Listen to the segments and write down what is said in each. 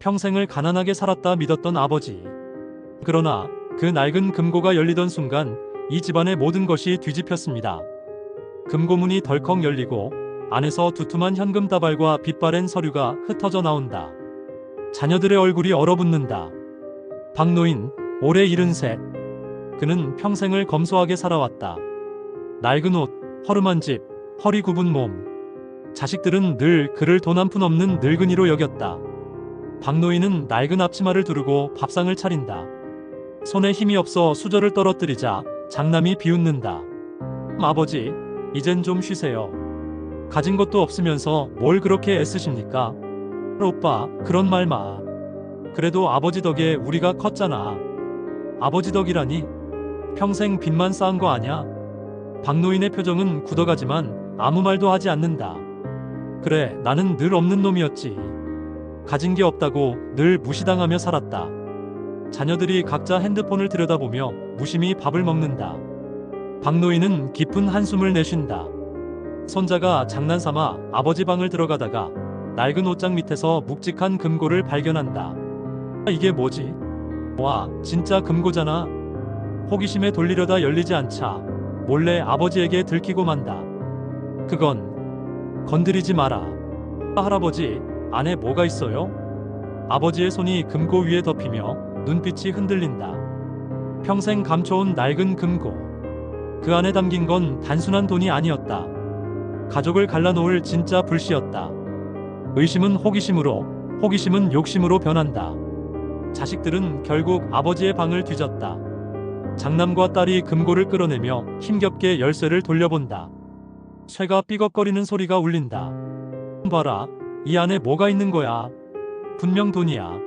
평생을 가난하게 살았다 믿었던 아버지. 그러나 그 낡은 금고가 열리던 순간 이 집안의 모든 것이 뒤집혔습니다. 금고문이 덜컥 열리고 안에서 두툼한 현금 다발과 빛바랜 서류가 흩어져 나온다. 자녀들의 얼굴이 얼어붙는다. 박노인, 올해 73. 그는 평생을 검소하게 살아왔다. 낡은 옷, 허름한 집, 허리 굽은 몸. 자식들은 늘 그를 돈 한 푼 없는 늙은이로 여겼다. 박노인은 낡은 앞치마를 두르고 밥상을 차린다. 손에 힘이 없어 수저를 떨어뜨리자 장남이 비웃는다. 아버지, 이젠 좀 쉬세요. 가진 것도 없으면서 뭘 그렇게 애쓰십니까? 오빠, 그런 말 마. 그래도 아버지 덕에 우리가 컸잖아. 아버지 덕이라니? 평생 빚만 쌓은 거 아냐? 박노인의 표정은 굳어가지만 아무 말도 하지 않는다. 그래, 나는 늘 없는 놈이었지. 가진 게 없다고 늘 무시당하며 살았다. 자녀들이 각자 핸드폰을 들여다보며 무심히 밥을 먹는다. 박노인은 깊은 한숨을 내쉰다. 손자가 장난삼아 아버지 방을 들어가다가 낡은 옷장 밑에서 묵직한 금고를 발견한다. 이게 뭐지? 와, 진짜 금고잖아. 호기심에 돌리려다 열리지 않자 몰래 아버지에게 들키고 만다. 그건 건드리지 마라. 할아버지, 안에 뭐가 있어요? 아버지의 손이 금고 위에 덮이며 눈빛이 흔들린다. 평생 감춰온 낡은 금고. 그 안에 담긴 건 단순한 돈이 아니었다. 가족을 갈라놓을 진짜 불씨였다. 의심은 호기심으로, 호기심은 욕심으로 변한다. 자식들은 결국 아버지의 방을 뒤졌다. 장남과 딸이 금고를 끌어내며 힘겹게 열쇠를 돌려본다. 쇠가 삐걱거리는 소리가 울린다. 봐라, 이 안에 뭐가 있는 거야? 분명 돈이야.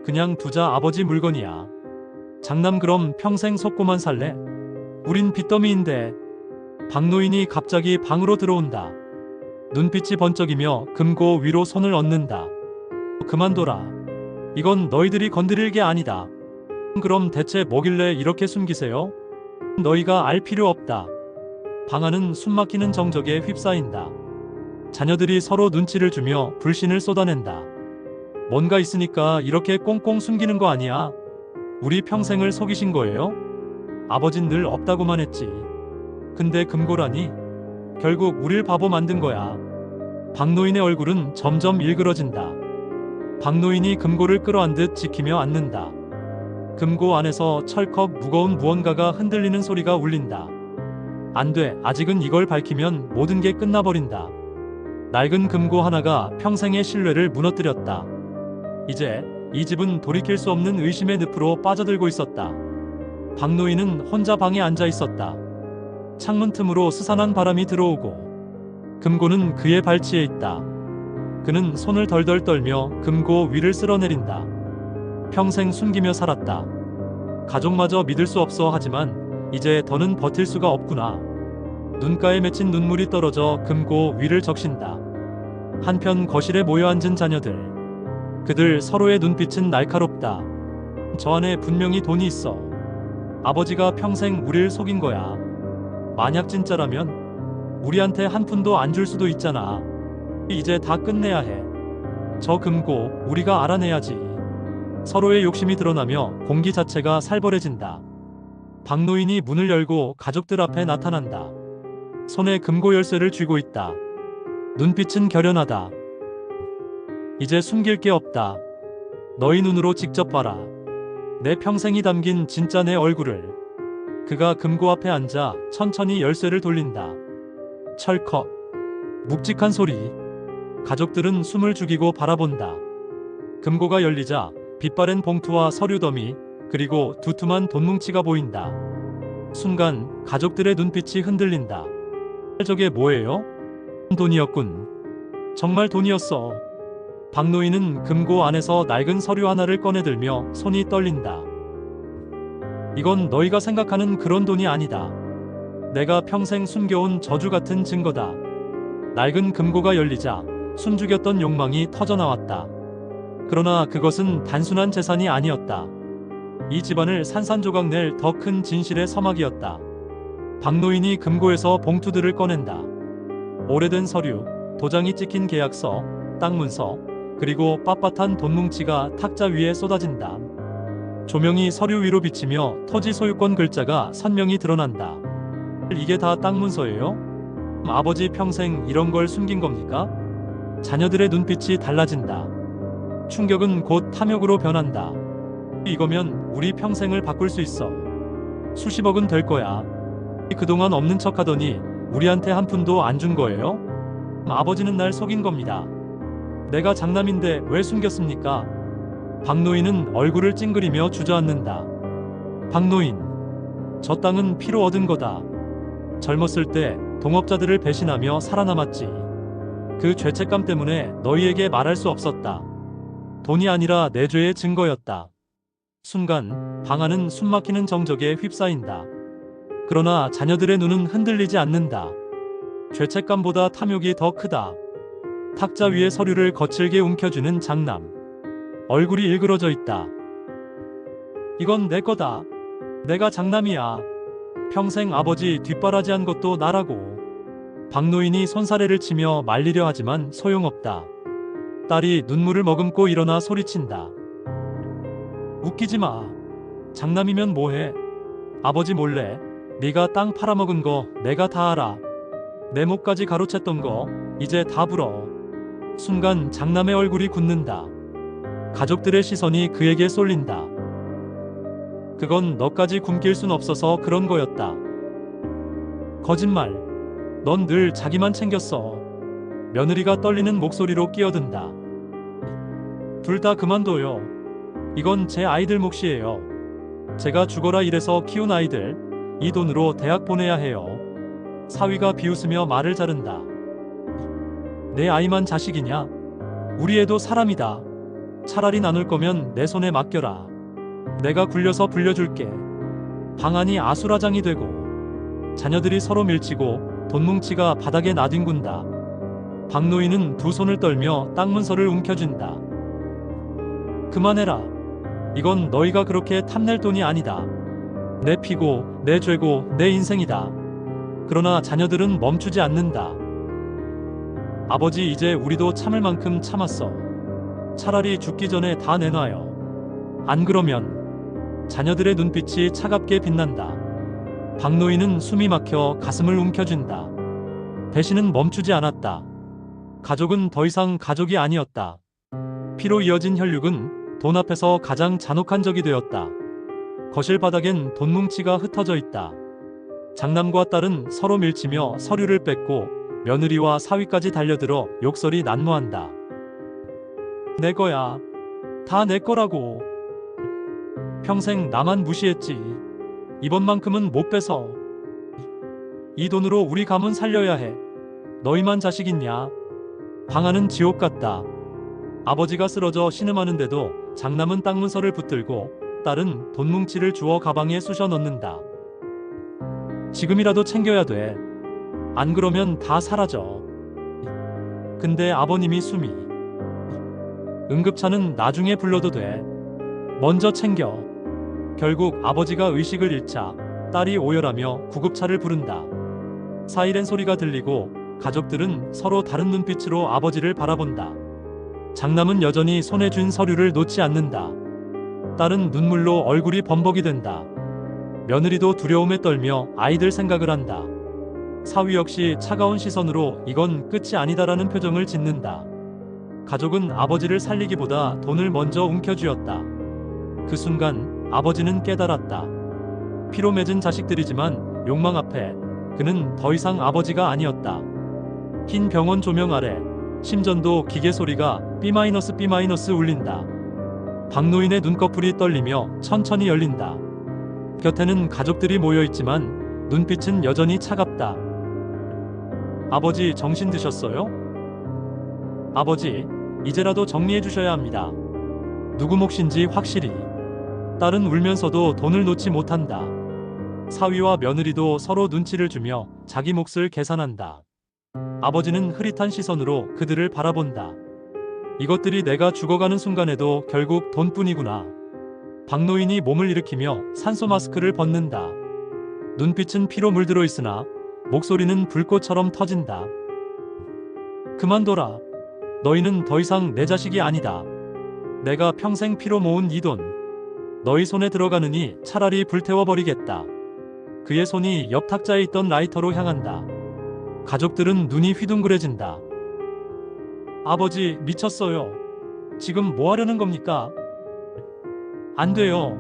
그냥 두자, 아버지 물건이야. 장남, 그럼 평생 속고만 살래? 우린 빚더미인데. 박노인이 갑자기 방으로 들어온다. 눈빛이 번쩍이며 금고 위로 손을 얹는다. 그만둬라. 이건 너희들이 건드릴 게 아니다. 그럼 대체 뭐길래 이렇게 숨기세요? 너희가 알 필요 없다. 방 안은 숨막히는 정적에 휩싸인다. 자녀들이 서로 눈치를 주며 불신을 쏟아낸다. 뭔가 있으니까 이렇게 꽁꽁 숨기는 거 아니야? 우리 평생을 속이신 거예요? 아버진 늘 없다고만 했지. 근데 금고라니? 결국 우릴 바보 만든 거야. 박노인의 얼굴은 점점 일그러진다. 박노인이 금고를 끌어안듯 지키며 앉는다. 금고 안에서 철컥 무거운 무언가가 흔들리는 소리가 울린다. 안 돼, 아직은 이걸 밝히면 모든 게 끝나버린다. 낡은 금고 하나가 평생의 신뢰를 무너뜨렸다. 이제 이 집은 돌이킬 수 없는 의심의 늪으로 빠져들고 있었다. 박노인은 혼자 방에 앉아 있었다. 창문 틈으로 스산한 바람이 들어오고 금고는 그의 발치에 있다. 그는 손을 덜덜 떨며 금고 위를 쓸어내린다. 평생 숨기며 살았다. 가족마저 믿을 수 없어 하지만 이제 더는 버틸 수가 없구나. 눈가에 맺힌 눈물이 떨어져 금고 위를 적신다. 한편 거실에 모여 앉은 자녀들. 그들 서로의 눈빛은 날카롭다. 저 안에 분명히 돈이 있어. 아버지가 평생 우릴 속인 거야. 만약 진짜라면 우리한테 한 푼도 안 줄 수도 있잖아. 이제 다 끝내야 해. 저 금고 우리가 알아내야지. 서로의 욕심이 드러나며 공기 자체가 살벌해진다. 박노인이 문을 열고 가족들 앞에 나타난다. 손에 금고 열쇠를 쥐고 있다. 눈빛은 결연하다. 이제 숨길 게 없다. 너희 눈으로 직접 봐라. 내 평생이 담긴 진짜 내 얼굴을. 그가 금고 앞에 앉아 천천히 열쇠를 돌린다. 철컥. 묵직한 소리. 가족들은 숨을 죽이고 바라본다. 금고가 열리자 빛바랜 봉투와 서류 더미, 그리고 두툼한 돈뭉치가 보인다. 순간 가족들의 눈빛이 흔들린다. 저게 뭐예요? 돈이었군. 정말 돈이었어. 박노인은 금고 안에서 낡은 서류 하나를 꺼내들며 손이 떨린다. 이건 너희가 생각하는 그런 돈이 아니다. 내가 평생 숨겨온 저주 같은 증거다. 낡은 금고가 열리자 숨죽였던 욕망이 터져나왔다. 그러나 그것은 단순한 재산이 아니었다. 이 집안을 산산조각 낼 더 큰 진실의 서막이었다. 박노인이 금고에서 봉투들을 꺼낸다. 오래된 서류, 도장이 찍힌 계약서, 땅 문서, 그리고 빳빳한 돈 뭉치가 탁자 위에 쏟아진다. 조명이 서류 위로 비치며 토지 소유권 글자가 선명히 드러난다. 이게 다 땅 문서예요? 아버지 평생 이런 걸 숨긴 겁니까? 자녀들의 눈빛이 달라진다. 충격은 곧 탐욕으로 변한다. 이거면 우리 평생을 바꿀 수 있어. 수십억은 될 거야. 그동안 없는 척 하더니 우리한테 한 푼도 안 준 거예요? 아버지는 날 속인 겁니다. 내가 장남인데 왜 숨겼습니까? 박노인은 얼굴을 찡그리며 주저앉는다. 박노인, 저 땅은 피로 얻은 거다. 젊었을 때 동업자들을 배신하며 살아남았지. 그 죄책감 때문에 너희에게 말할 수 없었다. 돈이 아니라 내 죄의 증거였다. 순간 방아는 숨막히는 정적에 휩싸인다. 그러나 자녀들의 눈은 흔들리지 않는다. 죄책감보다 탐욕이 더 크다. 탁자 위에 서류를 거칠게 움켜쥐는 장남. 얼굴이 일그러져 있다. 이건 내 거다. 내가 장남이야. 평생 아버지 뒷바라지한 것도 나라고. 박노인이 손사래를 치며 말리려 하지만 소용없다. 딸이 눈물을 머금고 일어나 소리친다. 웃기지 마. 장남이면 뭐해. 아버지 몰래 네가 땅 팔아먹은 거 내가 다 알아. 내 목까지 가로챘던 거 이제 다 불어. 순간 장남의 얼굴이 굳는다. 가족들의 시선이 그에게 쏠린다. 그건 너까지 굶길 순 없어서 그런 거였다. 거짓말. 넌 늘 자기만 챙겼어. 며느리가 떨리는 목소리로 끼어든다. 둘 다 그만둬요. 이건 제 아이들 몫이에요. 제가 죽어라 이래서 키운 아이들, 이 돈으로 대학 보내야 해요. 사위가 비웃으며 말을 자른다. 내 아이만 자식이냐? 우리 애도 사람이다. 차라리 나눌 거면 내 손에 맡겨라. 내가 굴려서 불려줄게. 방안이 아수라장이 되고 자녀들이 서로 밀치고 돈 뭉치가 바닥에 나뒹군다. 박노인은 두 손을 떨며 땅 문서를 움켜쥔다. 그만해라. 이건 너희가 그렇게 탐낼 돈이 아니다. 내 피고 내 죄고 내 인생이다. 그러나 자녀들은 멈추지 않는다. 아버지 이제 우리도 참을 만큼 참았어. 차라리 죽기 전에 다 내놔요. 안 그러면 자녀들의 눈빛이 차갑게 빛난다. 박노인은 숨이 막혀 가슴을 움켜쥔다. 배신은 멈추지 않았다. 가족은 더 이상 가족이 아니었다. 피로 이어진 혈육은 돈 앞에서 가장 잔혹한 적이 되었다. 거실 바닥엔 돈 뭉치가 흩어져 있다. 장남과 딸은 서로 밀치며 서류를 뺏고 며느리와 사위까지 달려들어 욕설이 난무한다. 내 거야. 다 내 거라고. 평생 나만 무시했지. 이번만큼은 못 뺏어. 이 돈으로 우리 가문 살려야 해. 너희만 자식 있냐? 방안은 지옥 같다. 아버지가 쓰러져 신음하는데도 장남은 땅 문서를 붙들고 딸은 돈 뭉치를 주워 가방에 쑤셔 넣는다. 지금이라도 챙겨야 돼. 안 그러면 다 사라져. 근데 아버님이 숨이. 응급차는 나중에 불러도 돼. 먼저 챙겨. 결국 아버지가 의식을 잃자 딸이 오열하며 구급차를 부른다. 사이렌 소리가 들리고 가족들은 서로 다른 눈빛으로 아버지를 바라본다. 장남은 여전히 손에 쥔 서류를 놓지 않는다. 딸은 눈물로 얼굴이 범벅이 된다. 며느리도 두려움에 떨며 아이들 생각을 한다. 사위 역시 차가운 시선으로 이건 끝이 아니다라는 표정을 짓는다. 가족은 아버지를 살리기보다 돈을 먼저 움켜쥐었다. 그 순간 아버지는 깨달았다. 피로 맺은 자식들이지만 욕망 앞에 그는 더 이상 아버지가 아니었다. 흰 병원 조명 아래 심전도 기계 소리가 B- 울린다. 박노인의 눈꺼풀이 떨리며 천천히 열린다. 곁에는 가족들이 모여있지만 눈빛은 여전히 차갑다. 아버지 정신 드셨어요? 아버지, 이제라도 정리해 주셔야 합니다. 누구 몫인지 확실히. 딸은 울면서도 돈을 놓지 못한다. 사위와 며느리도 서로 눈치를 주며 자기 몫을 계산한다. 아버지는 흐릿한 시선으로 그들을 바라본다. 이것들이 내가 죽어가는 순간에도 결국 돈뿐이구나. 박노인이 몸을 일으키며 산소 마스크를 벗는다. 눈빛은 피로 물들어 있으나 목소리는 불꽃처럼 터진다. 그만둬라. 너희는 더 이상 내 자식이 아니다. 내가 평생 피로 모은 이 돈 너희 손에 들어가느니 차라리 불태워버리겠다. 그의 손이 옆 탁자에 있던 라이터로 향한다. 가족들은 눈이 휘둥그레진다. 아버지, 미쳤어요. 지금 뭐 하려는 겁니까? 안 돼요.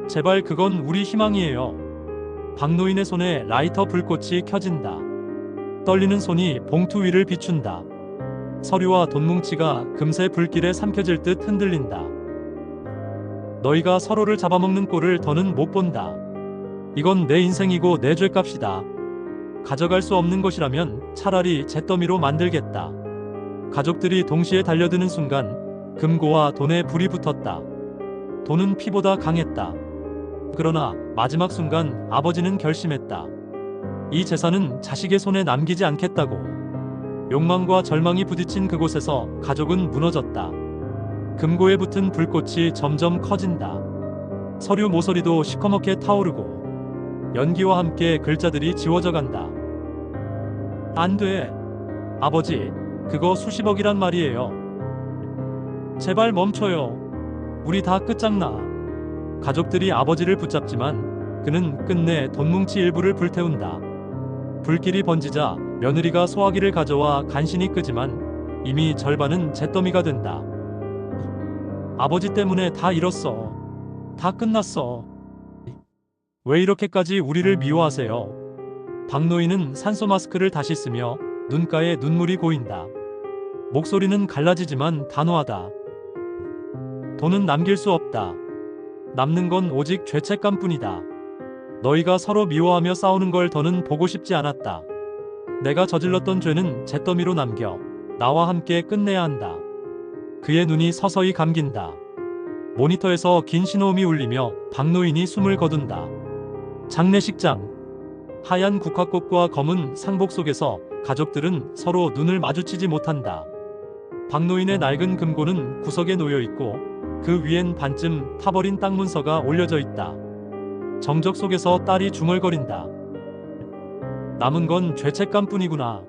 제발, 그건 우리 희망이에요. 박노인의 손에 라이터 불꽃이 켜진다. 떨리는 손이 봉투 위를 비춘다. 서류와 돈뭉치가 금세 불길에 삼켜질 듯 흔들린다. 너희가 서로를 잡아먹는 꼴을 더는 못 본다. 이건 내 인생이고 내 죗값이다. 가져갈 수 없는 것이라면 차라리 잿더미로 만들겠다. 가족들이 동시에 달려드는 순간 금고와 돈에 불이 붙었다. 돈은 피보다 강했다. 그러나 마지막 순간 아버지는 결심했다. 이 재산은 자식의 손에 남기지 않겠다고. 욕망과 절망이 부딪힌 그곳에서 가족은 무너졌다. 금고에 붙은 불꽃이 점점 커진다. 서류 모서리도 시커멓게 타오르고 연기와 함께 글자들이 지워져 간다. 안 돼. 아버지, 그거 수십억이란 말이에요. 제발 멈춰요. 우리 다 끝장나. 가족들이 아버지를 붙잡지만 그는 끝내 돈뭉치 일부를 불태운다. 불길이 번지자 며느리가 소화기를 가져와 간신히 끄지만 이미 절반은 잿더미가 된다. 아버지 때문에 다 잃었어. 다 끝났어. 왜 이렇게까지 우리를 미워하세요? 박노인은 산소 마스크를 다시 쓰며 눈가에 눈물이 고인다. 목소리는 갈라지지만 단호하다. 돈은 남길 수 없다. 남는 건 오직 죄책감뿐이다. 너희가 서로 미워하며 싸우는 걸 더는 보고 싶지 않았다. 내가 저질렀던 죄는 잿더미로 남겨 나와 함께 끝내야 한다. 그의 눈이 서서히 감긴다. 모니터에서 긴 신호음이 울리며 박노인이 숨을 거둔다. 장례식장. 하얀 국화꽃과 검은 상복 속에서 가족들은 서로 눈을 마주치지 못한다. 박노인의 낡은 금고는 구석에 놓여 있고 그 위엔 반쯤 타버린 땅 문서가 올려져 있다. 정적 속에서 딸이 중얼거린다. 남은 건 죄책감뿐이구나.